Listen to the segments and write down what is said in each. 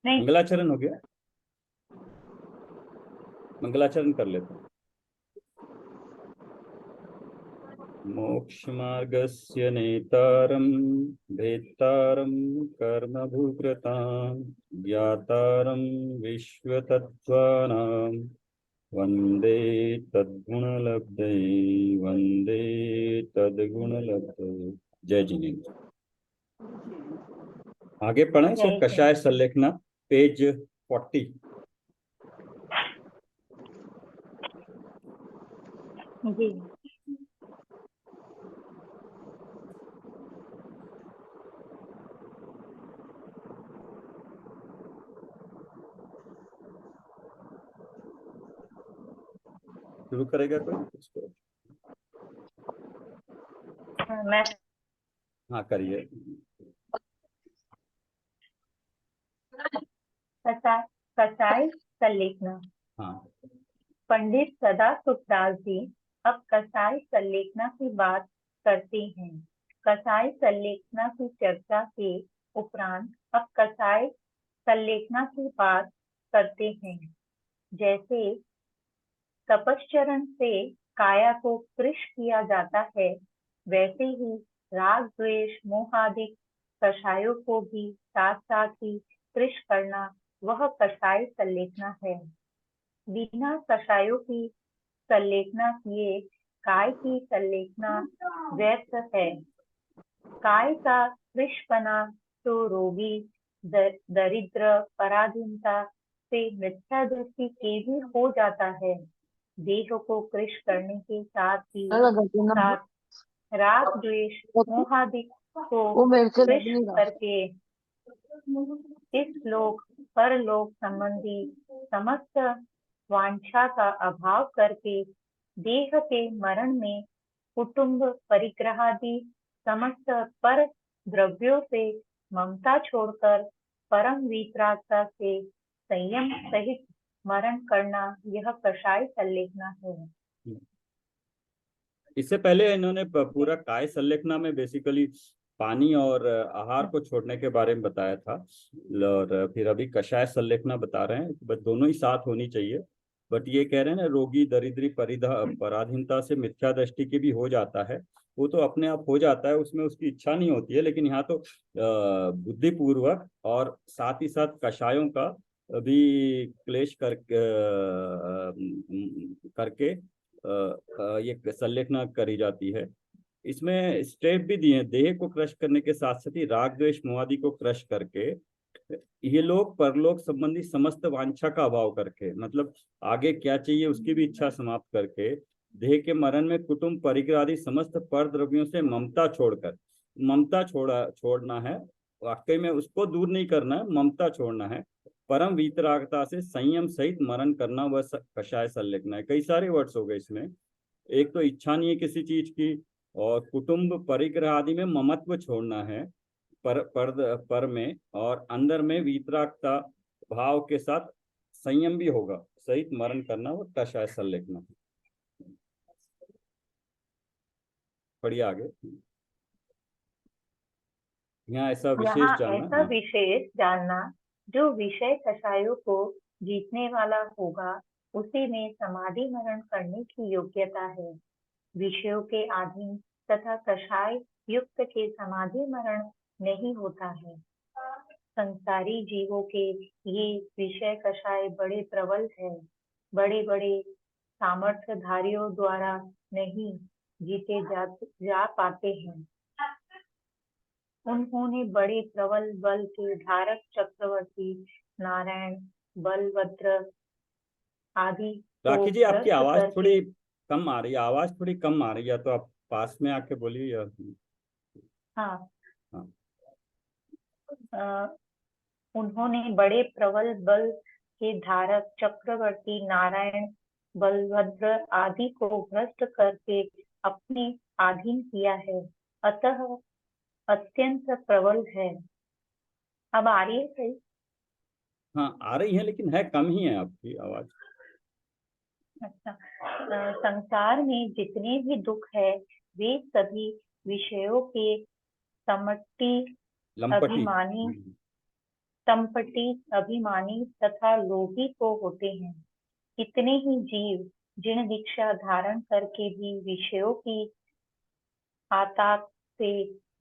नहीं। मंगलाचरण हो गया, मंगलाचरण कर लेते हैं। मोक्षमार्गस्य नेतारं भेत्तारं कर्मभूकृतां ज्ञातारं विश्वतत्त्वानां वन्दे तद्गुणलब्धे, वन्दे तद्गुणलब्धे। जय जिनेन्द्र। आगे पढ़ें सर, जय कषाय हिंद। संलेखना, पेज 40। जी। शुरू करेगा कोई इसको? मैं हाँ करिए। कसाई कसाई संलेखना। हाँ। पंडित सदा सुखदास जी अब कसाई संलेखना की बात करते हैं। कसाई संलेखना की चर्चा के उपरांत अब कसाई संलेखना की बात करते हैं। जैसे तपश्चरण से काया को कृश किया जाता है, वैसे ही राग द्वेष मोह आदि कषायों को भी साथ साथ ही कृश करना वह कषाय संलेखना है। बिना कषायों की संलेखना किए काय की संलेखना व्यर्थ है। काय का कृशपना तो रोगी, दरिद्र, पराधीनता से मिथ्या दृष्टि के भी हो जाता है। देह को कृश करने के साथ ही साथ राग द्वेष मोहादि को वो मेरे से लग कृश नहीं रहा। करके इस लोक परलोक संबंधी समस्त वांछा का अभाव करके देह के मरण में कुटुंब परिग्रहादि समस्त पर द्रव्यों से ममता छोड़कर परम वितरागता से संयम सहित मरण करना यह कषाय संलेखना है। इससे पहले इन्होंने पूरा काय संलेखना में बेसिकली पानी और आहार को छोड़ने के बारे में बताया था, और फिर अभी कषाय संलेखना बता रहे हैं। बट दोनों ही साथ होनी चाहिए। बट ये कह रहे हैं ना, रोगी दरिद्री पराधीनता से मिथ्या दृष्टि की भी हो जाता है। वो तो अपने आप हो जाता है, उसमें उसकी इच्छा नहीं होती है, लेकिन यहाँ तो बुद्धिपूर्वक और साथ ही साथ कषायों का भी क्लेश करके ये संलेखना करी जाती है। इसमें स्टेप भी दिए हैं, देह को क्रश करने के साथ साथ ही राग द्वेष मोहादि को क्रश करके ये लोग परलोक संबंधी समस्त वांछा का अभाव करके, मतलब आगे क्या चाहिए उसकी भी इच्छा समाप्त करके, देह के मरण में कुटुंब परिग्रह आदि समस्त पर द्रव्यों से ममता छोड़कर, ममता छोड़ना है, वाकई में उसको दूर नहीं करना है, ममता छोड़ना है, परम वीतरागता से संयम सहित मरण करना, वह कषाय संलेखना है। कई सारे वर्ड्स हो गए इसमें। एक तो इच्छा नहीं है किसी चीज की, और कुटुंब परिग्रह आदि में ममत्व छोड़ना है पर में, और अंदर में वीतरागता भाव के साथ संयम भी होगा, सहित मरण करना, वो कषाय संलेखना। बढ़िया। आगे यहाँ ऐसा विशेष यहाँ जानना। ऐसा हाँ। विशेष जानना जो विषय कषायों को जीतने वाला होगा, उसी में समाधि मरण करने की योग्यता है। विषयों के अधीन तथा कषाय युक्त के समाधि मरण नहीं होता है। संसारी जीवों के ये विषय कषाय बड़े प्रबल है, बड़े बड़े सामर्थ्यधारियों द्वारा नहीं जीते जा पाते हैं। उन्होंने बड़े प्रबल बल के धारक चक्रवर्ती नारायण, बलभद्र आदि को राखी जी, आपकी भ्रष्ट आवाज करके। थोड़ी कम आ रही है, आवाज थोड़ी कम आ रही है, तो आप पास में आके बोलिए या। हाँ। हाँ। उन्होंने बड़े प्रबल बल के धारक चक्रवर्ती नारायण, बलभद्र आदि को भ्रष्ट करके अपने अधीन किया है, अतः अत्यंत प्रबल है। अब आ रही है सही? हाँ आ रही है, लेकिन है कम ही है आपकी आवाज। अच्छा। संसार में जितने भी दुख है, वे सभी विषयों के समष्टि लंपटी। अभिमानी संपटी, अभिमानी तथा लोभी तो होते हैं। कितने ही जीव जिन दीक्षा धारण करके भी विषयों की आताप से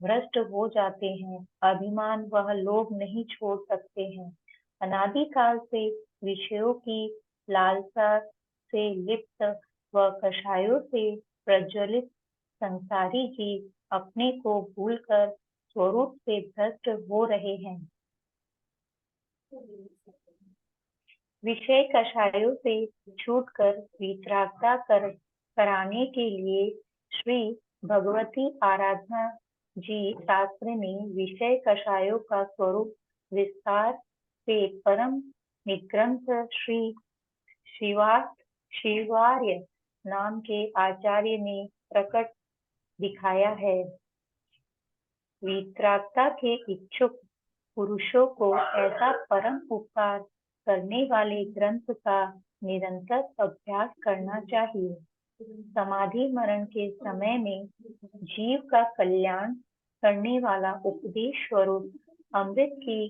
भ्रष्ट हो जाते हैं, अभिमान वह लोभ नहीं छोड़ सकते हैं। अनादिकाल से विषयों की लालसा से लिप्त व कषायों से प्रज्वलित संसारी जीव अपने को भूलकर स्वरूप से भ्रष्ट हो रहे हैं। विषय कषायों से छूटकर वितरागता कराने के लिए श्री भगवती आराधना जी शास्त्र में विषय कषायों का स्वरूप विस्तार से परम निग्रंथ श्री शिवार्य नाम के आचार्य ने प्रकट दिखाया है। वितरागता के इच्छुक पुरुषों को ऐसा परम उपकार करने वाले ग्रंथ का निरंतर अभ्यास करना चाहिए। समाधि मरण के समय में जीव का कल्याण करने वाला उपदेश स्वरूप अमृत की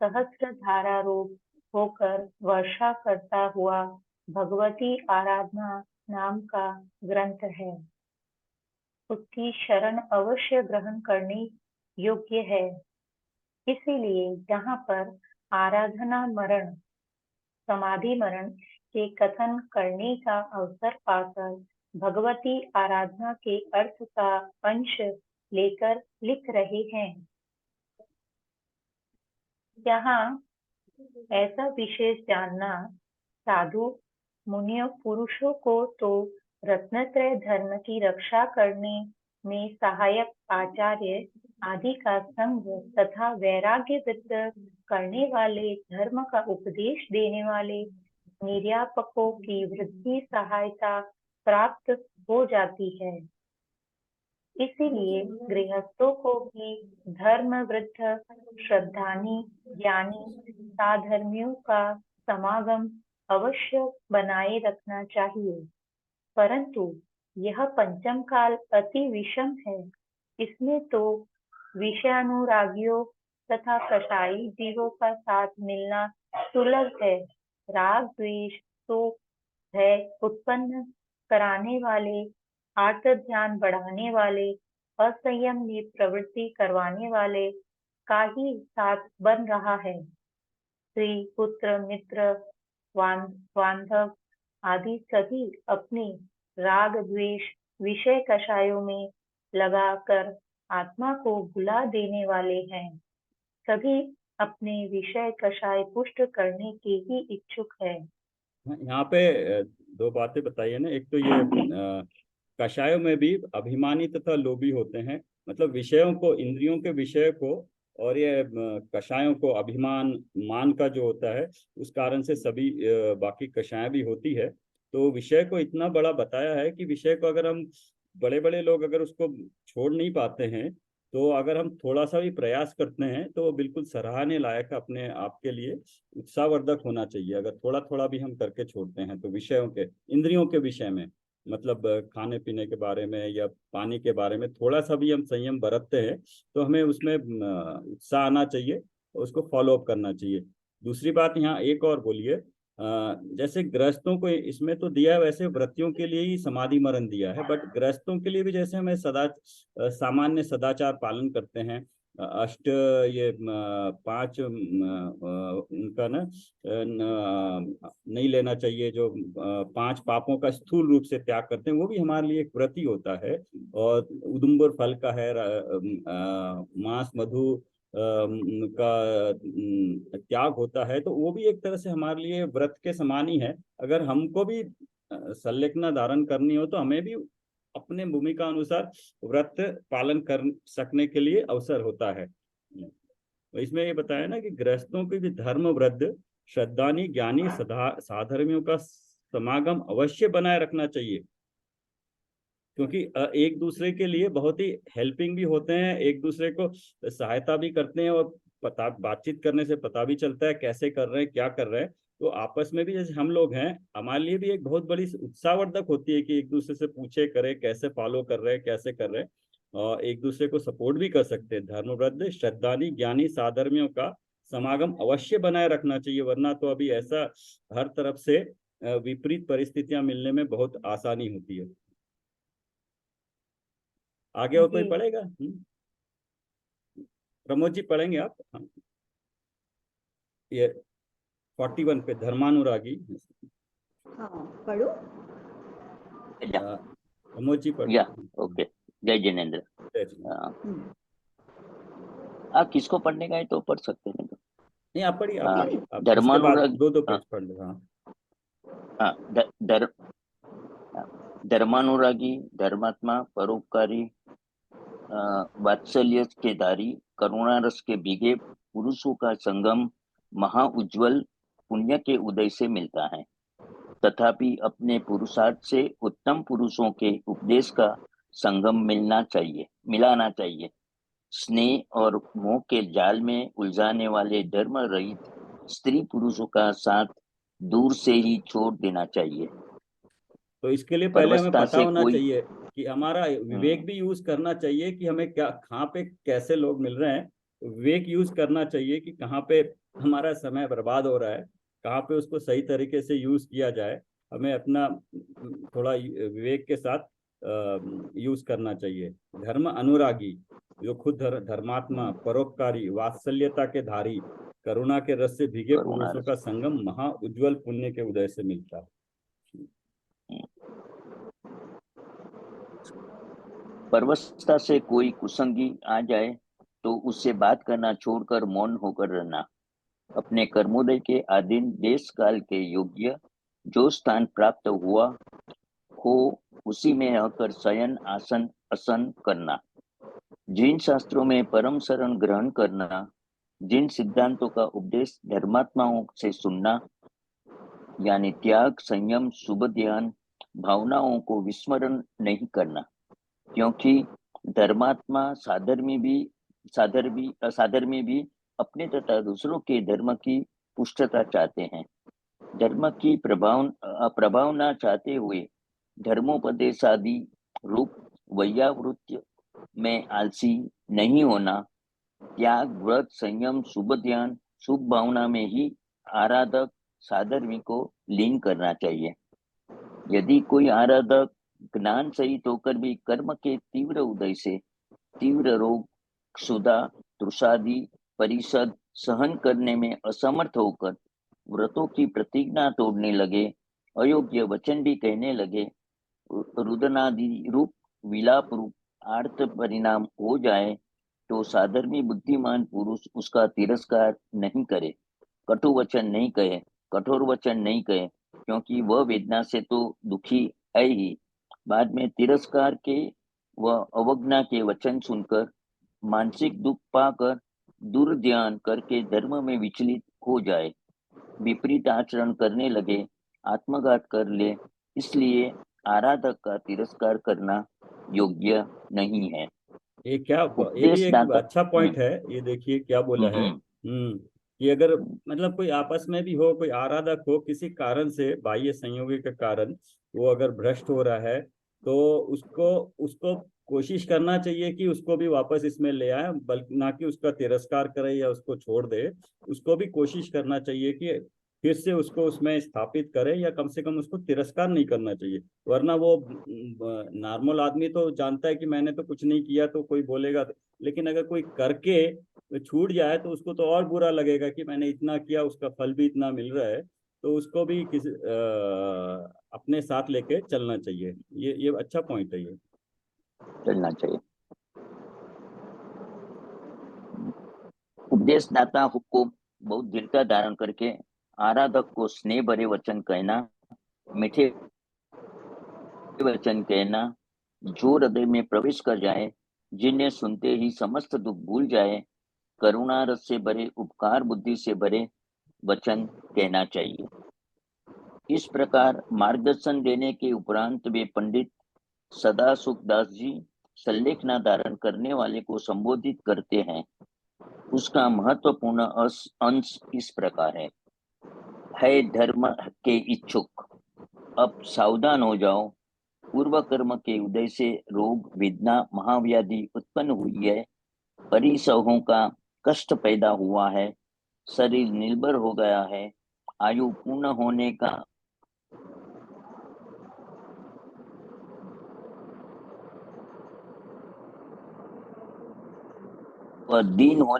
सहस्र धारा रूप होकर वर्षा करता हुआ भगवती आराधना नाम का ग्रंथ है। उसकी शरण अवश्य ग्रहण करने योग्य है। इसीलिए यहाँ पर आराधना मरण, समाधि मरण के कथन करने का अवसर पाकर भगवती आराधना के अर्थ का अंश लेकर लिख रहे हैं। यहाँ ऐसा विशेष जानना, साधु मुनियों पुरुषों को तो रत्नत्रय धर्म की रक्षा करने में सहायक आचार्य आदि का संग तथा वैराग्य वृत्त करने वाले, धर्म का उपदेश देने वाले निर्यापकों की वृद्धि सहायता प्राप्त हो जाती है। इसीलिए गृहस्थों को भी धर्म वृद्ध, श्रद्धानी, ज्ञानी, साधर्मियों का समागम अवश्य बनाए रखना चाहिए। परंतु यह पंचम काल अति विषम है। इसमें तो विषयानुरागियों तथा कषाई जीवों का साथ मिलना सुलभ है। राग द्वेष तो है उत्पन्न कराने वाले, आर्त ध्यान बढ़ाने वाले, असंयम में प्रवृत्ति करवाने वाले का ही साथ बन रहा है। स्त्री, पुत्र, मित्र, बांधव आदि सभी अपने राग द्वेष विषय कषायों में लगाकर आत्मा को भुला देने वाले हैं। सभी अपने विषय कषाय पुष्ट करने के ही इच्छुक है। यहाँ पे दो बातें बताइए ना। एक तो ये कषायों में भी अभिमानी तथा लोभी होते हैं, मतलब विषयों को, इंद्रियों के विषय को, और ये कषायों को अभिमान मान का जो होता है, उस कारण से सभी बाकी कषाएं भी होती है। तो विषय को इतना बड़ा बताया है कि विषय को अगर हम, बड़े बड़े लोग अगर उसको छोड़ नहीं पाते हैं, तो अगर हम थोड़ा सा भी प्रयास करते हैं तो वो बिल्कुल सराहनीय लायक, अपने आप के लिए उत्साहवर्धक होना चाहिए। अगर थोड़ा थोड़ा भी हम करके छोड़ते हैं तो विषयों के, इंद्रियों के विषय में, मतलब खाने पीने के बारे में या पानी के बारे में थोड़ा सा भी हम संयम बरतते हैं तो हमें उसमें उत्साह आना चाहिए और उसको फॉलो अप करना चाहिए। दूसरी बात यहाँ एक और बोलिए, जैसे गृहस्थों को इसमें तो दिया है, वैसे व्रतियों के लिए ही समाधि मरण दिया है, बट गृहस्थों के लिए भी जैसे हमें सामान्य सदाचार पालन करते हैं, अष्ट ये पांच उनका ना नहीं लेना चाहिए, जो पांच पापों का स्थूल रूप से त्याग करते हैं, वो भी हमारे लिए एक व्रत ही होता है। और उदुम्बर फल का है, मांस मधु का त्याग होता है, तो वो भी एक तरह से हमारे लिए व्रत के समान ही है। अगर हमको भी संलेखना धारण करनी हो तो हमें भी अपने भूमिका अनुसार व्रत पालन कर सकने के लिए अवसर होता है। तो इसमें ये बताया ना कि गृहस्थों के भी धर्म वृद्ध, श्रद्धानी, ज्ञानी, साधर्मियों का समागम अवश्य बनाए रखना चाहिए, क्योंकि एक दूसरे के लिए बहुत ही हेल्पिंग भी होते हैं, एक दूसरे को सहायता भी करते हैं, और बातचीत करने से पता भी चलता है कैसे कर रहे हैं, क्या कर रहे हैं। तो आपस में भी जैसे हम लोग हैं, हमारे लिए भी एक बहुत बड़ी उत्साहवर्धक होती है कि एक दूसरे से पूछे करें कैसे फॉलो कर रहे हैं, कैसे कर रहे हैं, और एक दूसरे को सपोर्ट भी कर सकते हैं। धर्मवृद्ध, श्रद्धानी, ज्ञानी, साधर्मियों का समागम अवश्य बनाए रखना चाहिए, वरना तो अभी ऐसा हर तरफ से विपरीत परिस्थितियां मिलने में बहुत आसानी होती है। आगे और कोई जी पढ़ेगा? प्रमोद जी पढ़ेंगे आप? हाँ। ये 41 पे धर्मानुरागी। हाँ पढ़ो। प्रमोद जी पढ़। या ओके। जय जिनेन्द्र। आप किसको पढ़ने का है तो पढ़ सकते हैं। नहीं आप पढ़िए, आप पढ़िए, आप उसके बाद धर्मानुरागी। दो पेज पढ़ लो। हाँ धर्मानुरागी, धर्मात्मा, परोपकारी, वात्सल्य के धारी, करुणारस के भीगे पुरुषों का संगम महा उज्जवल पुण्य के उदय से मिलता है। तथापि अपने पुरुषार्थ से उत्तम पुरुषों के उपदेश का संगम मिलाना चाहिए। स्नेह और मोह के जाल में उलझाने वाले धर्म रहित स्त्री पुरुषों का साथ दूर से ही छोड़ देना चाहिए। तो इसके लिए पहले हमें परवस्था पता से होना कोई चाहिए कि हमारा विवेक भी यूज करना चाहिए कि हमें क्या, कहाँ पे कैसे लोग मिल रहे हैं। विवेक यूज करना चाहिए कि कहाँ पे हमारा समय बर्बाद हो रहा है, कहाँ पे उसको सही तरीके से यूज किया जाए। हमें अपना थोड़ा विवेक के साथ यूज करना चाहिए। धर्म अनुरागी, जो खुद धर्मात्मा, परोपकारी, वात्सल्यता के धारी, करुणा के रस से भीगे पुरुषों का संगम महा उज्जवल पुण्य के उदय से मिलता है। परवस्था से कोई कुसंगी आ जाए तो उससे बात करना छोड़कर मौन होकर रहना। अपने कर्मोदय के अधीन देश काल के योग्य जो स्थान प्राप्त हुआ हो उसी में रहकर शयन आसन आसन करना। जिन शास्त्रों में परम शरण ग्रहण करना, जिन सिद्धांतों का उपदेश धर्मात्माओं से सुनना, यानी त्याग, संयम, शुभ ध्यान, भावनाओं को विस्मरण नहीं करना। क्योंकि धर्मात्मा साधर्मी भी अपने तथा दूसरों के धर्म की पुष्टता चाहते हैं। धर्म की प्रभावना चाहते हुए धर्मोपदेशादि रूप वैयावृत्य में आलसी नहीं होना। त्याग, व्रत, संयम, शुभ ध्यान, शुभ भावना में ही आराधक साधर्मी को लीन करना चाहिए। यदि कोई आराधक ज्ञान सहित होकर भी कर्म के तीव्र उदय से तीव्र रोग, क्षुधा, तृषादि परिषद सहन करने में असमर्थ होकर व्रतों की प्रतिज्ञा तोड़ने लगे, अयोग्य वचन भी कहने लगे, रुदनादि रूप विलाप रूप आर्त परिणाम हो जाए तो साधर्मी बुद्धिमान पुरुष उसका तिरस्कार नहीं करे, कटु वचन नहीं कहे, कठोर वचन नहीं कहे, क्योंकि वह वेदना से तो दुखी है ही। बाद में तिरस्कार के व अवज्ञा के वचन सुनकर मानसिक दुख पाकर दुर्ध्यान करके धर्म में विचलित हो जाए, विपरीत आचरण करने लगे, आत्मघात कर ले। इसलिए आराधक का तिरस्कार करना योग्य नहीं है। ये क्या, ये भी एक अच्छा पॉइंट है। ये देखिए क्या बोला है कि अगर मतलब कोई आपस में भी हो, कोई आराधक हो, किसी कारण से बाह्य संयोग के कारण वो अगर भ्रष्ट हो रहा है तो उसको कोशिश करना चाहिए कि उसको भी वापस इसमें ले आए, बल्कि ना कि उसका तिरस्कार करे या उसको छोड़ दे। उसको भी कोशिश करना चाहिए कि फिर से उसको उसमें स्थापित करे, या कम से कम उसको तिरस्कार नहीं करना चाहिए। वरना वो नॉर्मल आदमी तो जानता है कि मैंने तो कुछ नहीं किया तो कोई बोलेगा, लेकिन अगर कोई करके छूट जाए तो उसको तो और बुरा लगेगा कि मैंने इतना किया, उसका फल भी इतना मिल रहा है। तो उसको भी अपने साथ लेके चलना चाहिए। ये अच्छा पॉइंट है, ये चलना चाहिए। उपदेशदाता को बहुत दृढ़ता धारण करके आराधक को स्नेह भरे वचन कहना, मीठे वचन कहना, जो हृदय में प्रवेश कर जाए, जिन्हें सुनते ही समस्त दुख भूल जाए, करुणा रस से भरे, उपकार बुद्धि से भरे वचन कहना चाहिए। इस प्रकार मार्गदर्शन देने के उपरांत वे पंडित सदा सुखदास जी सल्लेखना धारण करने वाले को संबोधित करते हैं। उसका महत्वपूर्ण अंश इस प्रकार है धर्म के इच्छुक, अब सावधान हो जाओ। पूर्व कर्म के उदय से रोग, वेदना, महाव्याधि उत्पन्न हुई है, परिसहों का कष्ट पैदा हुआ है, शरीर निर्भर हो गया है, आयु पूर्ण होने का व दीन हो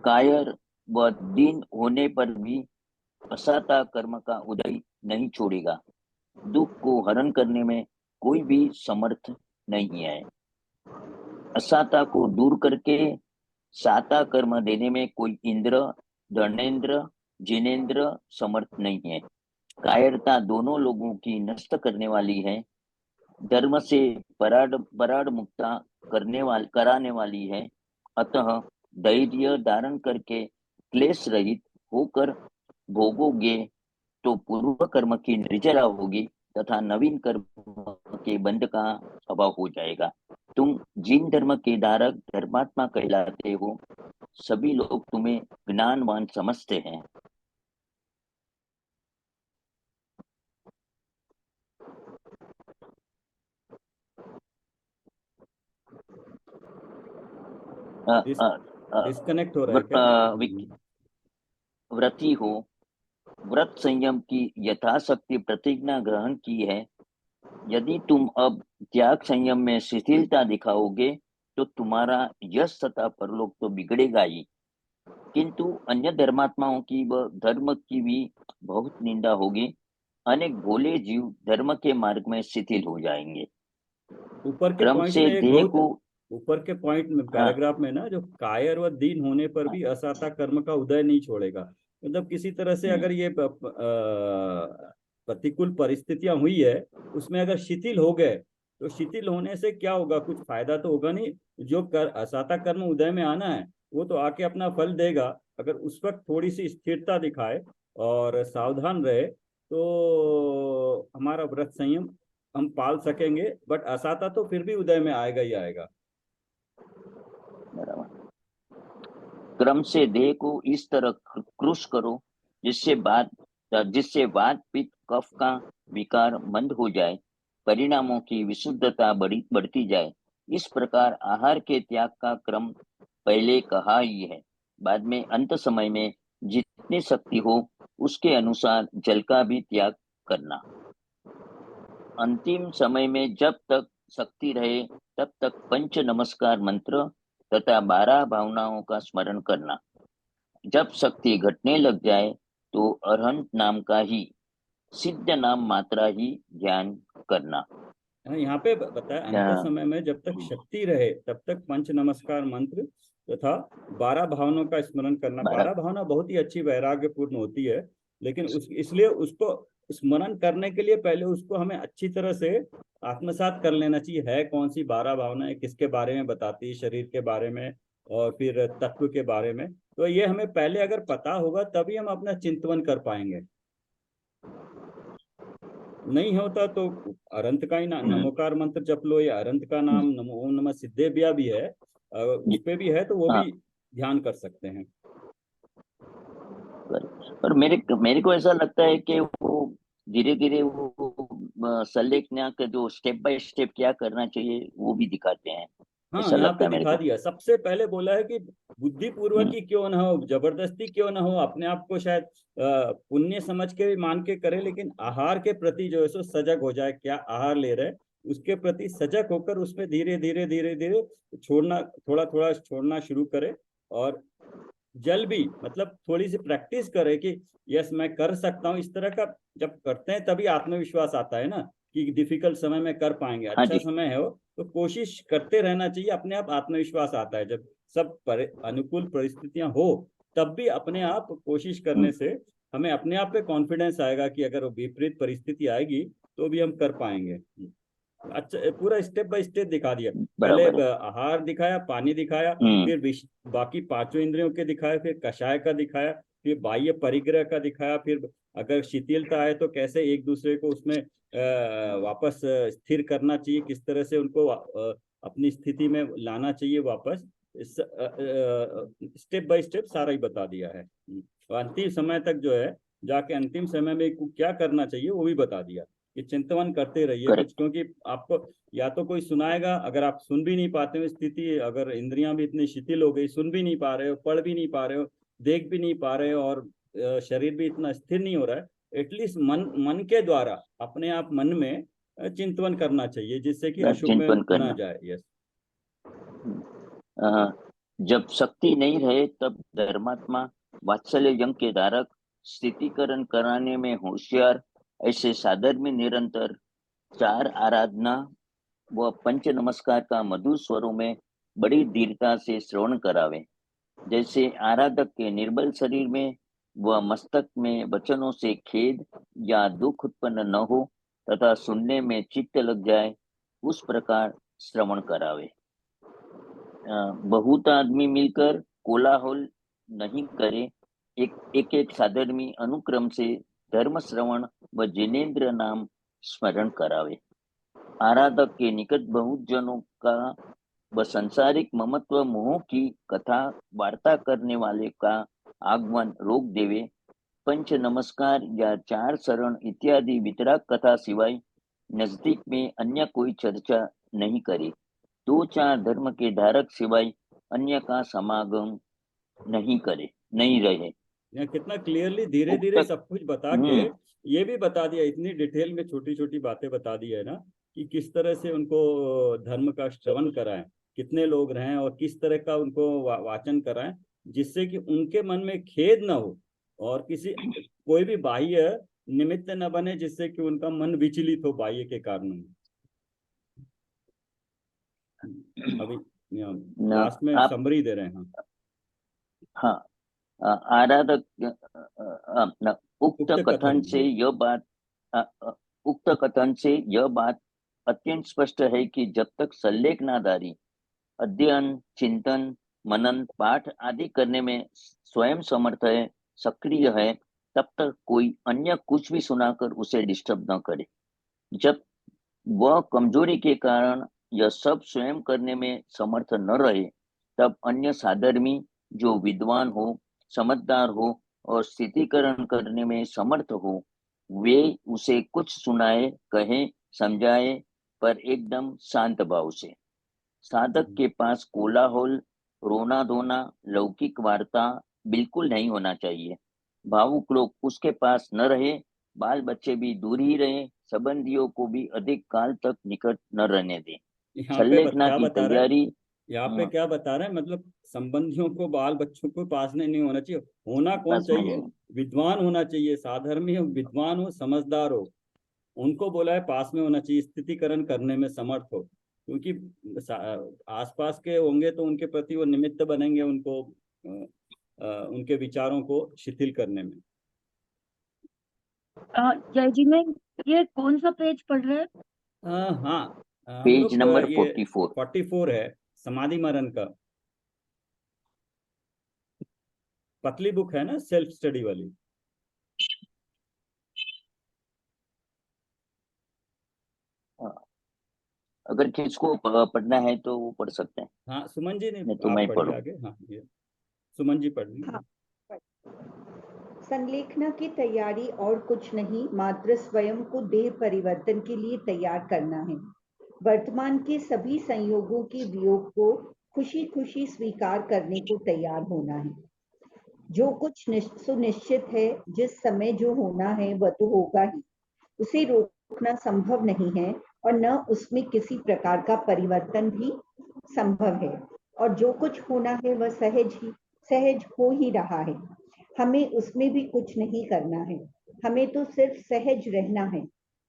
कायर व दीन होने पर भी असाता कर्म का उदय नहीं छोड़ेगा। दुख को हरण करने में कोई भी समर्थ नहीं है। असाता को दूर करके साता कर्म देने में कोई इंद्र, धनेन्द्र, जिनेन्द्र समर्थ नहीं है। कायरता दोनों लोगों की नष्ट करने वाली है, धर्म से बराड़ मुक्ता कराने वाली है। अतः धैर्य धारण करके क्लेश रहित होकर भोगोगे तो पूर्व कर्म की निर्जरा होगी तथा नवीन कर्म के बंध का अभाव हो जाएगा। तुम जिन धर्म के धारक धर्मात्मा कहलाते हो, सभी लोग तुम्हें ज्ञानवान समझते हैं। डिस्कनेक्ट हो रहा है क्या? व्रती हो, व्रत संयम की यथाशक्ति प्रतिज्ञा ग्रहण की है। यदि तुम अब त्याग संयम में शिथिलता दिखाओगे तो तुम्हारा यश तथा परलोक तो बिगड़ेगा ही, किंतु अन्य धर्मात्माओं की व धर्म की भी बहुत निंदा होगी। अनेक भोले जीव धर्म के मार्ग में शिथिल हो जाएंगे। ऊपर के क्रम पॉइंट से में एक देह बहुत को ऊपर के पॉइंट में पैराग्राफ में ना, जो कायर व दीन होने पर भी असाता कर्म का उदय नहीं छोड़ेगा, मतलब किसी तरह से अगर ये प्रतिकूल परिस्थितियां हुई है उसमें अगर शिथिल हो गए तो शिथिल होने से क्या होगा? कुछ फायदा तो होगा नहीं। जो असाता कर्म उदय में आना है वो तो आके अपना फल देगा। अगर उस वक्त थोड़ी सी स्थिरता दिखाए और सावधान रहे तो हमारा व्रत संयम हम पाल सकेंगे, बट असाता तो फिर भी उदय में आएगा ही आएगा। क्रम से देह को इस तरह क्रूश करो जिससे वात पित्त कफ का विकार मंद हो जाए, परिणामों की विशुद्धता बढ़ती जाए। इस प्रकार आहार के त्याग का क्रम पहले कहा ही है। बाद में अंत समय में जितनी शक्ति हो उसके अनुसार जल का भी त्याग करना। अंतिम समय में जब तक शक्ति रहे तब तक पंच नमस्कार मंत्र तथा 12 भावनाओं का स्मरण करना। जब शक्ति घटने लग जाए तो अरहंत नाम का ही सिद्ध नाम मात्रा ही ध्यान करना। यहाँ पे बताया अंत समय में जब तक शक्ति रहे तब तक पंच नमस्कार मंत्र तथा 12 भावनाओं का स्मरण करना। 12 भावना बहुत ही अच्छी वैराग्य पूर्ण होती है, लेकिन इसलिए उसको स्मरण करने के लिए पहले उसको हमें अच्छी तरह से आत्मसात कर लेना चाहिए। है कौन सी 12 भावनाएं, किसके बारे में बताती है? शरीर के बारे में और फिर तत्व के बारे में। तो ये हमें पहले अगर पता होगा तभी हम अपना चिंतन कर पाएंगे। नहीं होता तो अरंत का ही नमोकार मंत्र जप लो, या अरंत का नाम ओम नमः सिद्धेभ्य भी है, उस पे भी है तो वो भी ध्यान कर सकते हैं। पर मेरे को ऐसा लगता है कि वो धीरे धीरे वो संलेखना के जो स्टेप बाय स्टेप क्या करना चाहिए वो भी दिखाते हैं। हाँ, ऐसा यहाँ लगता पे है मेरे दिखा को। दिया। सबसे पहले बोला है कि बुद्धिपूर्वक ही क्यों ना हो, जबरदस्ती क्यों ना हो, अपने आप को शायद पुण्य समझ के भी मान के करे, लेकिन आहार के प्रति जो है सो सजग हो जाए। क्या आहार ले रहे उसके प्रति सजग होकर उसमें धीरे धीरे धीरे धीरे छोड़ना, थोड़ा थोड़ा छोड़ना शुरू करे। और जल भी मतलब थोड़ी सी प्रैक्टिस करे कि यस मैं कर सकता हूँ। इस तरह का जब करते हैं तभी आत्मविश्वास आता है ना, कि डिफिकल्ट समय में कर पाएंगे। अच्छा समय है वो तो कोशिश करते रहना चाहिए, अपने आप आत्मविश्वास आता है। जब सब अनुकूल परिस्थितियां हो तब भी अपने आप कोशिश करने से हमें अपने आप पे कॉन्फिडेंस आएगा कि अगर वो विपरीत परिस्थिति आएगी तो भी हम कर पाएंगे। अच्छा, पूरा स्टेप बाय स्टेप दिखा दिया। पहले आहार दिखाया, पानी दिखाया, फिर बाकी पांचों इंद्रियों के दिखाया, फिर कषाय का दिखाया, फिर बाह्य परिग्रह का दिखाया, फिर अगर शिथिलता है तो कैसे एक दूसरे को उसमें वापस स्थिर करना चाहिए, किस तरह से उनको अपनी स्थिति में लाना चाहिए वापस। स्टेप बाय स्टेप सारा ही बता दिया है। अंतिम समय तक जो है जाके अंतिम समय में क्या करना चाहिए वो भी बता दिया। कि चिंतन करते रहिए Correct. कुछ, क्योंकि आपको या तो कोई सुनाएगा, अगर आप सुन भी नहीं पाते हो, स्थिति अगर इंद्रियां भी इतनी शिथिल हो गई, सुन भी नहीं पा रहे हो, पढ़ भी नहीं पा रहे हो, देख भी नहीं पा रहे हो, और शरीर भी इतना स्थिर नहीं हो रहा है, एटलीस्ट मन के द्वारा अपने आप मन में चिंतन करना चाहिए, जिससे कि अशुभ में चिंतन ना करना। जाए। यस। जब शक्ति नहीं रहे तब धर्मात्मा वात्सल्य यज्ञ के धारक स्थितिकरण कराने में होशियार ऐसे साधर में निरंतर 4 आराधना व पंच नमस्कार का मधुर स्वरों में बड़ी दृढ़ता से श्रवण करावे। जैसे आराधक के निर्बल शरीर में व मस्तक में वचनों से खेद या दुख उत्पन्न न हो तथा सुनने में चित्त लग जाए, उस प्रकार श्रवण करावे। बहुत आदमी मिलकर कोलाहल नहीं करे, एक साधर्मी अनुक्रम से धर्म श्रवण व जिनेन्द्र नाम स्मरण करावे। आराधक के निकट बहुत जनों का व संसारिक ममत्व मोह की कथा वार्ता करने वाले का आगमन रोक देवे। पंच नमस्कार या 4 शरण इत्यादि वितराग कथा सिवाय नजदीक में अन्य कोई चर्चा नहीं करे। 2-4 धर्म के धारक सिवाय अन्य का समागम नहीं रहे। यहाँ कितना क्लियरली धीरे धीरे सब कुछ बता के ये भी बता दिया, इतनी डिटेल में छोटी छोटी बातें बता दी है ना, कि किस तरह से उनको धर्म का श्रवण कराएं, कितने लोग रहें और किस तरह का उनको वाचन कराएं, जिससे कि उनके मन में खेद न हो और कोई भी बाह्य निमित्त न बने जिससे कि उनका मन विचलित हो बाह्य के कारण। अभी लास्ट में समरी दे रहे हैं। हाँ, आराधक उक्त कथन से यह बात अत्यंत स्पष्ट है कि जब तक संलेखनाधारी अध्ययन, चिंतन, मनन, पाठ आदि करने में स्वयं समर्थ है, सक्रिय है, तब तक कोई अन्य कुछ भी सुनाकर उसे डिस्टर्ब न करे। जब वह कमजोरी के कारण यह सब स्वयं करने में समर्थ न रहे, तब अन्य साधर्मी जो विद्वान हो, समझदार हो और स्थितिकरण करने में समर्थ हो, वे उसे कुछ सुनाए, कहे, समझाए, पर एकदम शांत भाव से। साधक के पास कोलाहल, रोना धोना, लौकिक वार्ता बिल्कुल नहीं होना चाहिए। भावुक लोग उसके पास न रहे, बाल बच्चे भी दूर ही रहे, संबंधियों को भी अधिक काल तक निकट न रहने दें। संलेखना की तैयारी यहाँ पे क्या बता रहे हैं, मतलब संबंधियों को, बाल बच्चों को पास नहीं होना चाहिए। होना कौन चाहिए? विद्वान होना चाहिए, साधर्मी हो, विद्वान हो, समझदार हो, उनको बोला है पास में होना चाहिए, स्थितिकरण करने में समर्थ हो, क्योंकि आसपास के होंगे तो उनके प्रति वो निमित्त बनेंगे उनको उनके विचारों को शिथिल करने में। जय जी, मैं ये कौन सा पेज पढ़ रहे हैं? हाँ, पेज नंबर 44 है, समाधि मरण का। पतली बुक है ना, सेल्फ स्टडी वाली। अगर किसको पढ़ना है तो वो पढ़ सकते हैं। हाँ, सुमन जी ने, तो मैं पढ़िए आगे। हाँ, ये सुमन जी पढ़ लीजिए। हाँ। संलेखना की तैयारी और कुछ नहीं, मात्र स्वयं को देह परिवर्तन के लिए तैयार करना है। वर्तमान के सभी संयोगों के वियोग को खुशी खुशी स्वीकार करने को तैयार होना है। जो कुछ सुनिश्चित है, जिस समय जो होना है वह तो होगा ही, उसे रोकना संभव नहीं है और न उसमें किसी प्रकार का परिवर्तन भी संभव है। और जो कुछ होना है वह सहज हो ही रहा है। हमें उसमें भी कुछ नहीं करना है, हमें तो सिर्फ सहज रहना है,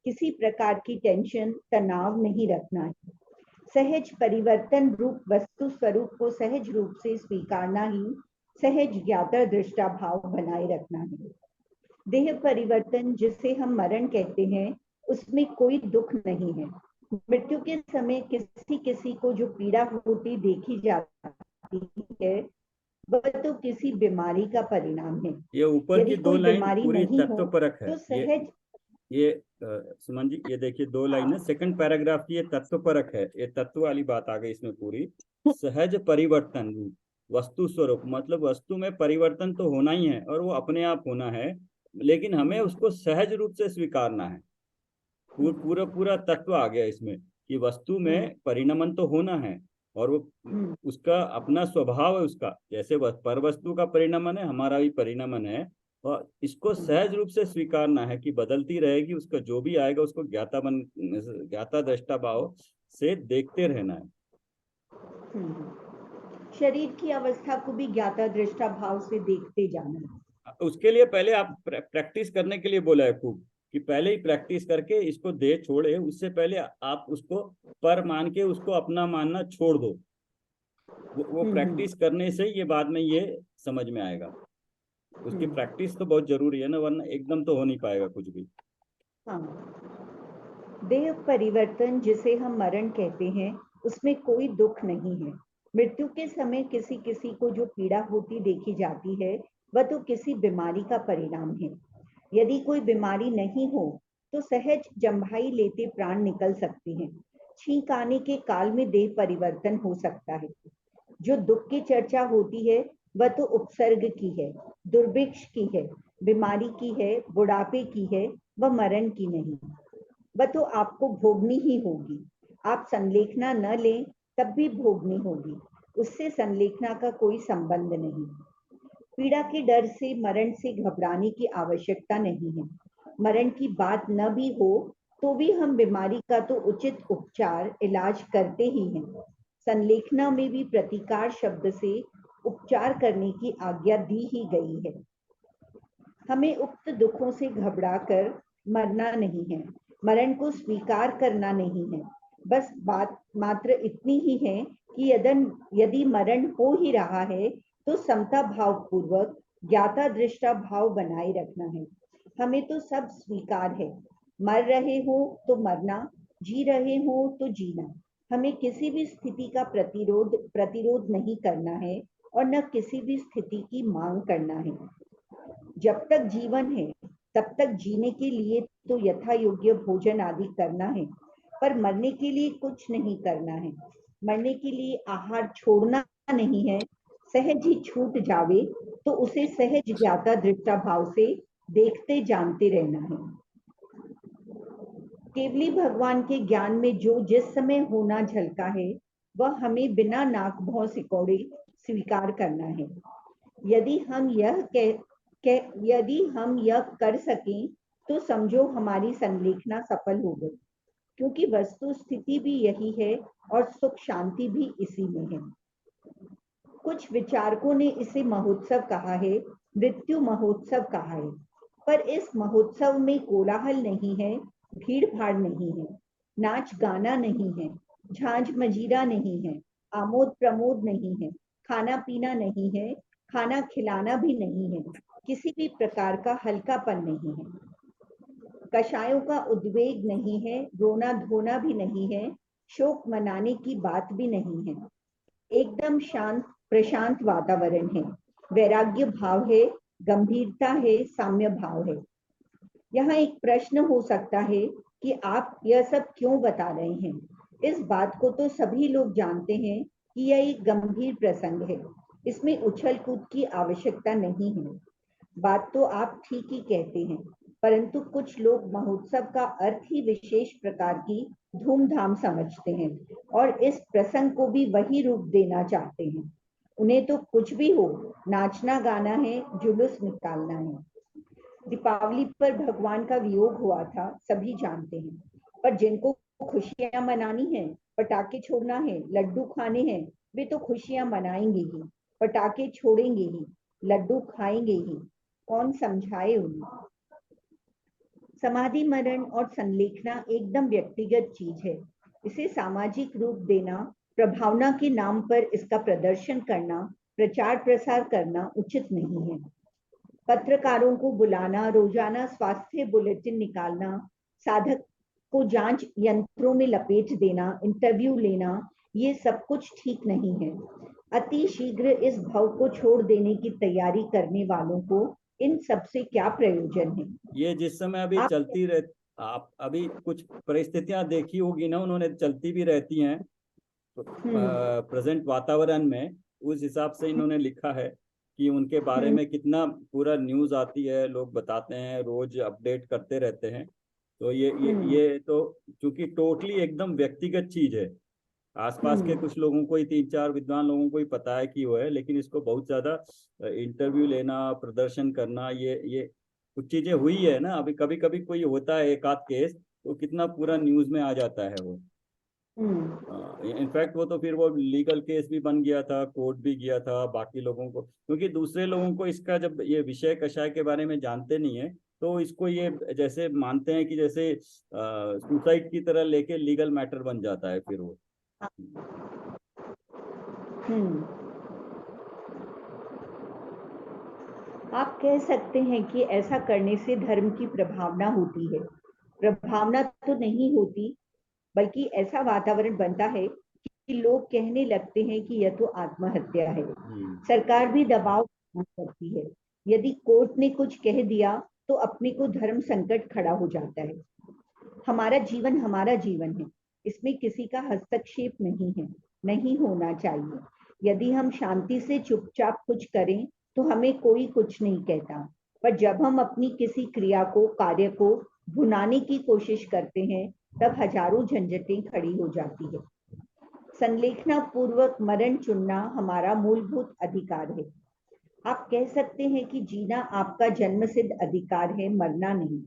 किसी प्रकार की टेंशन, तनाव नहीं रखना है। सहज परिवर्तन रूप वस्तु स्वरूप को सहज रूप से स्वीकारना ही सहज ज्ञाता दृष्टा भाव बनाए रखना है। देह परिवर्तन, जिसे हम मरण कहते हैं, उसमें कोई दुख नहीं है। मृत्यु के समय किसी किसी को जो पीड़ा होती देखी जाती है, वह तो किसी बीमारी का परिणाम है। ये ऊपर की 2 लाइन पूरी तत्वपरक है। तो सहज ये सुमन जी, ये देखिए 2 लाइन है, सेकंड पैराग्राफ की, ये तत्वपरक है, ये तत्व वाली बात आ गई इसमें पूरी। सहज परिवर्तन वस्तु स्वरूप, मतलब वस्तु में परिवर्तन तो होना ही है और वो अपने आप होना है, लेकिन हमें उसको सहज रूप से स्वीकारना है। पूरा पूरा तत्व आ गया इसमें कि वस्तु में परिणमन तो होना है और वो उसका अपना स्वभाव है उसका, जैसे पर वस्तु का परिणमन है हमारा भी परिणमन है, और इसको सहज रूप से स्वीकारना है कि बदलती रहेगी, उसका जो भी आएगा उसको ज्ञाता दृष्टा भाव से देखते रहना है। शरीर की अवस्था को भी ज्ञाता दृष्टा भाव से देखते जाना। उसके लिए पहले आप प्रैक्टिस करने के लिए बोला है खूब कि पहले ही प्रैक्टिस करके इसको दे छोड़े, उससे पहले आप उसको पर मान के उसको अपना मानना छोड़ दो। वो प्रैक्टिस करने से ये बाद में ये समझ में आएगा। उसकी प्रैक्टिस तो बहुत जरूरी है ना, वरना एकदम तो हो नहीं पाएगा कुछ भी। हाँ, देह परिवर्तन जिसे हम मरण कहते हैं उसमें कोई दुख नहीं है। मृत्यु के समय किसी किसी को जो पीड़ा होती देखी जाती है वह तो किसी बीमारी का परिणाम है। यदि कोई बीमारी नहीं हो तो सहज जम्भाई लेते प्राण निकल सकते हैं। छींक आने के काल में देह परिवर्तन हो सकता है। जो दुख की चर्चा होती है वह तो उपसर्ग की है, दुर्भिक्ष की है, बीमारी की है, बुढ़ापे की है, वह मरण की नहीं। वह तो आपको भोगनी ही होगी। आप संलेखना न लें तब भी भोगनी होगी, उससे संलेखना का कोई संबंध नहीं। पीड़ा के डर से मरण से घबराने की आवश्यकता नहीं है। मरण की बात न भी हो तो भी हम बीमारी का तो उचित उपचार इलाज करते ही हैं। संलेखना में भी प्रतिकार शब्द से उपचार करने की आज्ञा दी ही गई है। हमें उक्त दुखों से घबराकर मरना नहीं है, मरण को स्वीकार करना नहीं है। बस बात मात्र इतनी ही है कि यदि मरण हो ही रहा है तो समता भाव पूर्वक ज्ञाता दृष्टा भाव बनाए रखना है। हमें तो सब स्वीकार है, मर रहे हो तो मरना, जी रहे हो तो जीना। हमें किसी भी स्थिति का प्रतिरोध नहीं करना है और न किसी भी स्थिति की मांग करना है। जब तक जीवन है तब तक जीने के लिए तो यथा योग्य भोजन आदि करना है, पर मरने के लिए कुछ नहीं करना है। मरने के लिए आहार छोड़ना नहीं है। सहज ही छूट जावे तो उसे सहज ज्ञाता दृष्टा भाव से देखते जानते रहना है। केवली भगवान के ज्ञान में जो जिस समय होना झलका है वह हमें बिना नाक भौं सिकोड़े स्वीकार करना है। यदि हम यह कर सकें तो समझो हमारी संलेखना सफल हो गई, क्योंकि वस्तु स्थिति भी यही है और सुख शांति भी इसी में है। कुछ विचारकों ने इसे महोत्सव कहा है, मृत्यु महोत्सव कहा है, पर इस महोत्सव में कोलाहल नहीं है, भीड़ भाड़ नहीं है, नाच गाना नहीं है, झांझ मजीरा नहीं है, आमोद प्रमोद नहीं है, खाना पीना नहीं है, खाना खिलाना भी नहीं है, किसी भी प्रकार का हल्कापन नहीं है, कषायों का उद्वेग नहीं है, रोना धोना भी नहीं है, शोक मनाने की बात भी नहीं है। एकदम शांत प्रशांत वातावरण है, वैराग्य भाव है, गंभीरता है, साम्य भाव है। यहाँ एक प्रश्न हो सकता है कि आप यह सब क्यों बता रहे हैं? इस बात को तो सभी लोग जानते हैं कि यह एक गंभीर प्रसंग है, इसमें उछल कूद की आवश्यकता नहीं है। बात तो आप ठीक ही कहते हैं, परंतु कुछ लोग महोत्सव का अर्थ ही विशेष प्रकार की धूमधाम समझते हैं और इस प्रसंग को भी वही रूप देना चाहते हैं। उन्हें तो कुछ भी हो, नाचना गाना है, जुलूस निकालना है। दीपावली पर भगवान का वियोग हुआ था, सभी जानते हैं, पर जिनको खुशियां मनानी है, पटाखे छोड़ना है, लड्डू खाने हैं, वे तो खुशियां मनाएंगे ही, पटाखे छोड़ेंगे ही, लड्डू खाएंगे ही। कौन समझाए उन्हें? समाधि मरण और संलेखना एकदम व्यक्तिगत चीज है। इसे सामाजिक रूप देना, प्रभावना के नाम पर इसका प्रदर्शन करना, प्रचार प्रसार करना उचित नहीं है। पत्रकारों को बुलाना, रोजाना स्वास्थ्य बुलेटिन निकालना, साधक को जांच यंत्रों में लपेट देना, इंटरव्यू लेना, ये सब कुछ ठीक नहीं है। अति शीघ्र इस भाव को छोड़ देने की तैयारी करने वालों को इन सब से क्या प्रयोजन है? ये जिस समय अभी चलती रहती, आप अभी कुछ परिस्थितियां देखी होगी ना, उन्होंने चलती भी रहती हैं प्रेजेंट वातावरण में, उस हिसाब से इन्होंने लिखा है कि उनके बारे में कितना पूरा न्यूज आती है, लोग बताते हैं, रोज अपडेट करते रहते हैं। तो ये तो चूंकि टोटली एकदम व्यक्तिगत चीज है, आसपास के कुछ लोगों को ही, 3-4 विद्वान लोगों को ही पता है कि वो है, लेकिन इसको बहुत ज्यादा इंटरव्यू लेना, प्रदर्शन करना, ये कुछ चीजें हुई है ना। अभी कभी कभी कोई होता है एक आध केस, तो कितना पूरा न्यूज में आ जाता है वो। इनफैक्ट वो तो फिर वो लीगल केस भी बन गया था, कोर्ट भी गया था बाकी लोगों को, क्योंकि दूसरे लोगों को इसका, जब ये विषय कषाय के बारे में जानते नहीं है, तो इसको ये जैसे मानते हैं कि जैसे सुसाइड की तरह लेके लीगल मैटर बन जाता है फिर वो। आप कह सकते हैं कि ऐसा करने से धर्म की प्रभावना होती है। प्रभावना तो नहीं होती, बल्कि ऐसा वातावरण बनता है कि लोग कहने लगते हैं कि यह तो आत्महत्या है। सरकार भी दबाव करती है। यदि कोर्ट ने कुछ कह दिया तो अपने को धर्म संकट खड़ा हो जाता है। हमारा जीवन है, इसमें किसी का हस्तक्षेप नहीं है, नहीं होना चाहिए। यदि हम शांति से चुपचाप कुछ करें तो हमें कोई कुछ नहीं कहता, पर जब हम अपनी किसी क्रिया को, कार्य को भुनाने की कोशिश करते हैं, तब हजारों झंझटें खड़ी हो जाती है। संलेखना पूर्वक मरण चुनना हमारा मूलभूत अधिकार है। आप कह सकते हैं कि जीना आपका जन्मसिद्ध अधिकार है, मरना नहीं।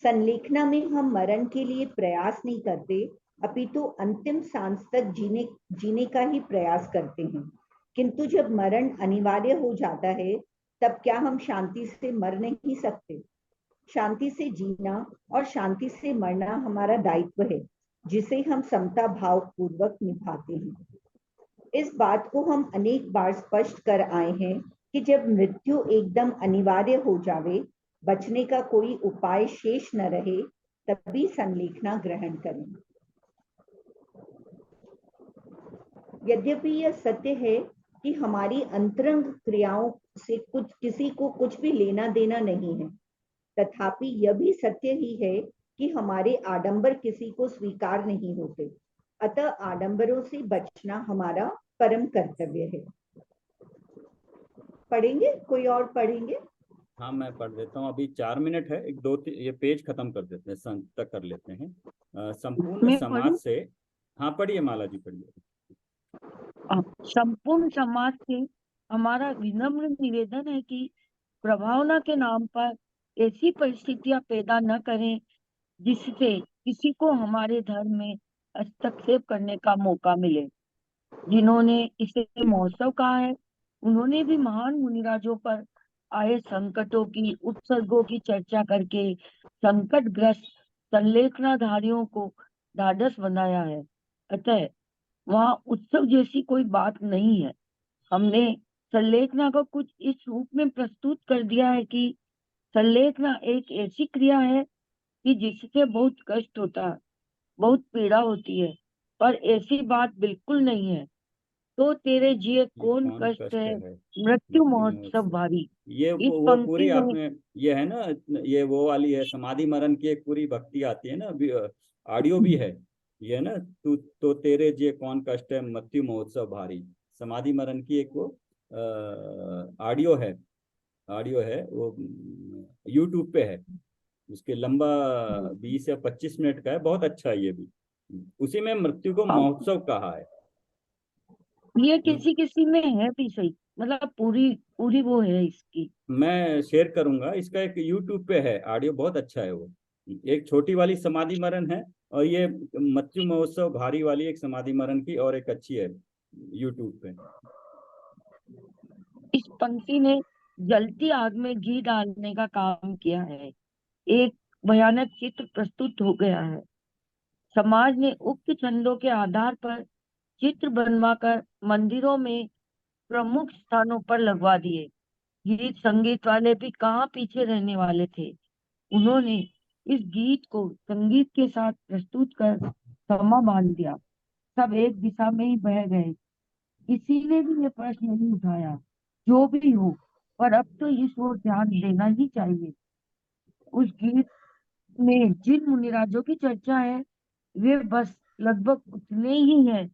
संलेखना में हम मरण के लिए प्रयास नहीं करते, अपितु अंतिम सांस तक जीने का ही प्रयास करते हैं। किंतु जब मरण अनिवार्य हो जाता है, तब क्या हम शांति से मर नहीं सकते? शांति से जीना और शांति से मरना हमारा दायित्व है, जिसे हम समता भाव पूर्वक निभाते हैं। इस बात को हम अनेक बार स्पष्ट कर आए हैं कि जब मृत्यु एकदम अनिवार्य हो जावे, बचने का कोई उपाय शेष न रहे, तभी संलेखना ग्रहण करें। यद्यपि यह सत्य है कि हमारी अंतरंग क्रियाओं से किसी को कुछ भी लेना देना नहीं है, तथापि यह भी सत्य ही है कि हमारे आडंबर किसी को स्वीकार नहीं होते। अतः आडंबरों से बचना हमारा परम कर्तव्य है। पढ़ेंगे? कोई और पढ़ेंगे? हाँ, मैं पढ़ देता हूँ। अभी 4 मिनट है, एक दो ये पेज खत्म कर देते हैं, संत तक कर लेते हैं। संपूर्ण समाज से, हाँ पढ़िए माला जी, पढ़िए। संपूर्ण समाज से हमारा विनम्र निवेदन है कि प्रभावना के नाम पर ऐसी परिस्थितियां पैदा न करें जिससे किसी को हमारे धर्म में हस्तक्षेप करने का मौका मिले। जिन्होंने इसे महोत्सव कहा है, उन्होंने भी महान मुनिराजों पर आए संकटों की, उत्सर्गों की चर्चा करके संकटग्रस्त संलेखनाधारियों को ढाढ़स बनाया है। अतः वहाँ उत्सव जैसी कोई बात नहीं है। हमने संलेखना को कुछ इस रूप में प्रस्तुत कर दिया है कि संलेखना एक ऐसी क्रिया है कि जिससे बहुत कष्ट होता है, बहुत पीड़ा होती है, पर ऐसी बात बिल्कुल नहीं है। तो तेरे जिए कौन कष्ट है, मृत्यु महोत्सव भारी। ये इस वो पूरी पंक्ति में आपने, ये है ना, ये वो वाली है, समाधि मरण की एक पूरी भक्ति आती है ना, ऑडियो भी है ये ना, तो तेरे जिए कौन कष्ट है, मृत्यु महोत्सव भारी। समाधि मरण की एक वो ऑडियो है वो, यूट्यूब पे है, उसके लंबा 20 या 25 मिनट का है, बहुत अच्छा है ये भी। उसी में मृत्यु को महोत्सव कहा है। ये किसी किसी में है भी सही, मतलब पूरी वो है इसकी। मैं शेयर करूंगा, इसका एक यूट्यूब पे है ऑडियो, बहुत अच्छा है वो। एक छोटी वाली समाधि मरण है, और ये मृत्यु महोत्सव भारी वाली एक समाधि मरण की और एक अच्छी है यूट्यूब पे। इस पंक्ति ने जलती आग में घी डालने का काम किया है। एक भयानक चित्र प्रस्तुत हो गया है। समाज ने उक्त छंदों के आधार पर चित्र बनवाकर मंदिरों में प्रमुख स्थानों पर लगवा दिए। गीत संगीत वाले भी कहाँ पीछे रहने वाले थे। उन्होंने इस गीत को संगीत के साथ प्रस्तुत कर समा बांध दिया। सब एक दिशा में ही बह गए। किसी ने भी ये प्रश्न नहीं उठाया, जो भी हो, पर अब तो इस ओर ध्यान देना ही चाहिए। उस गीत में जिन मुनिराजों की चर्चा है, वे बस लगभग उतने ही हैं।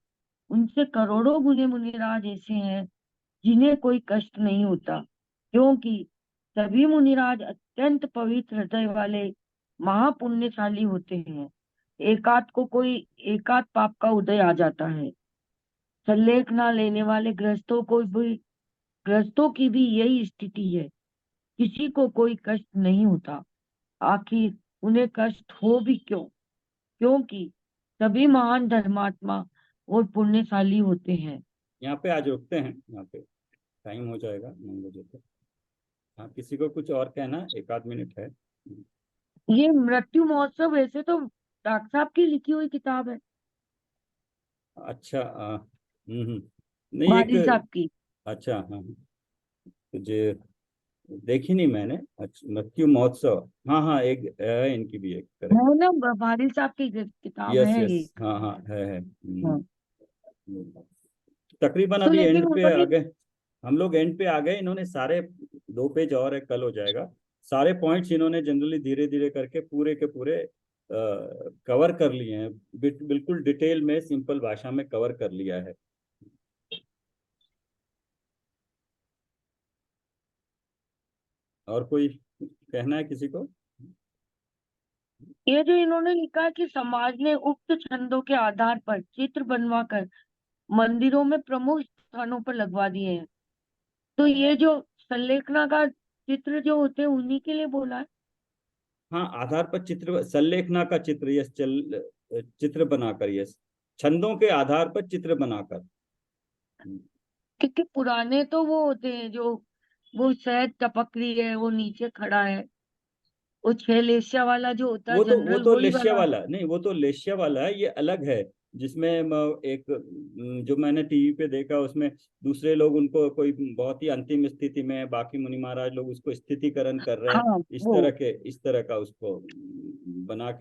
उनसे करोड़ों गुने मुनिराज ऐसे हैं जिन्हें कोई कष्ट नहीं होता, क्योंकि सभी मुनिराज अत्यंत पवित्र हृदय वाले महापुण्यशाली होते हैं। एकाध पाप का उदय आ जाता है। सल्लेख ना लेने वाले ग्रस्तों की भी यही स्थिति है। किसी को कोई कष्ट नहीं होता। आखिर उन्हें कष्ट हो भी क्यों? क्योंकि सभी महान धर्मात्मा और पुण्यशाली होते हैं। यहाँ पे आज रुकते हैं, यहाँ पे टाइम हो जाएगा 9 बजे तक। हाँ, किसी को कुछ और कहना? 1 आध मिनट है। ये मृत्यु महोत्सव वैसे तो डॉक्टर साहब की लिखी हुई किताब है, अच्छा, नहीं बारी एक, साहब की। अच्छा हाँ, तुझे देखी नहीं मैंने। अच्छा, मृत्यु महोत्सव, हाँ हाँ, एक है इनकी भी एक तरह। है ना, बारी साहब की किताब यस है यस, एक। हाँ हाँ, है। हाँ। तकरीबन तो अभी लेकिन एंड पे आ उन्होंने गए, हम लोग एंड पे आ गए। इन्होंने सारे 2 पेज और है, कल हो जाएगा। सारे पॉइंट्स इन्होंने जनरली धीरे धीरे करके पूरे के पूरे कवर कर लिए हैं। बिल्कुल डिटेल में, सिंपल भाषा में कवर कर लिया है। और कोई कहना है किसी को? ये जो इन्होंने लिखा है कि समाज ने उक्त छंदों के आधार पर चित्र बनवाकर मंदिरों में प्रमुख स्थानों पर लगवा दिए हैं। तो ये जो संलेखना का चित्र जो होते हैं उन्हीं के लिए बोला है। हाँ, आधार पर चित्र, संलेखना का चित्र, यस, चित्र बनाकर, यस, छंदों के आधार पर चित्र बनाकर। क्योंकि पुराने तो वो होते हैं जो वो शहद टपक रही है, वो नीचे खड़ा है, वो 6 लेसिया वाला जो होता है वो जनरल, तो वही लेशिया वाला। वाला नहीं, वो तो लेशिया वाला है, ये अलग है। जिसमें एक जो मैंने टीवी पे देखा, उसमें दूसरे लोग उनको कोई बहुत ही अंतिम स्थिति में है, बाकी मुनि महाराज लोग उसको स्थितिकरण कर रहे हैं, हाँ, इस वो तरह का उसको बना के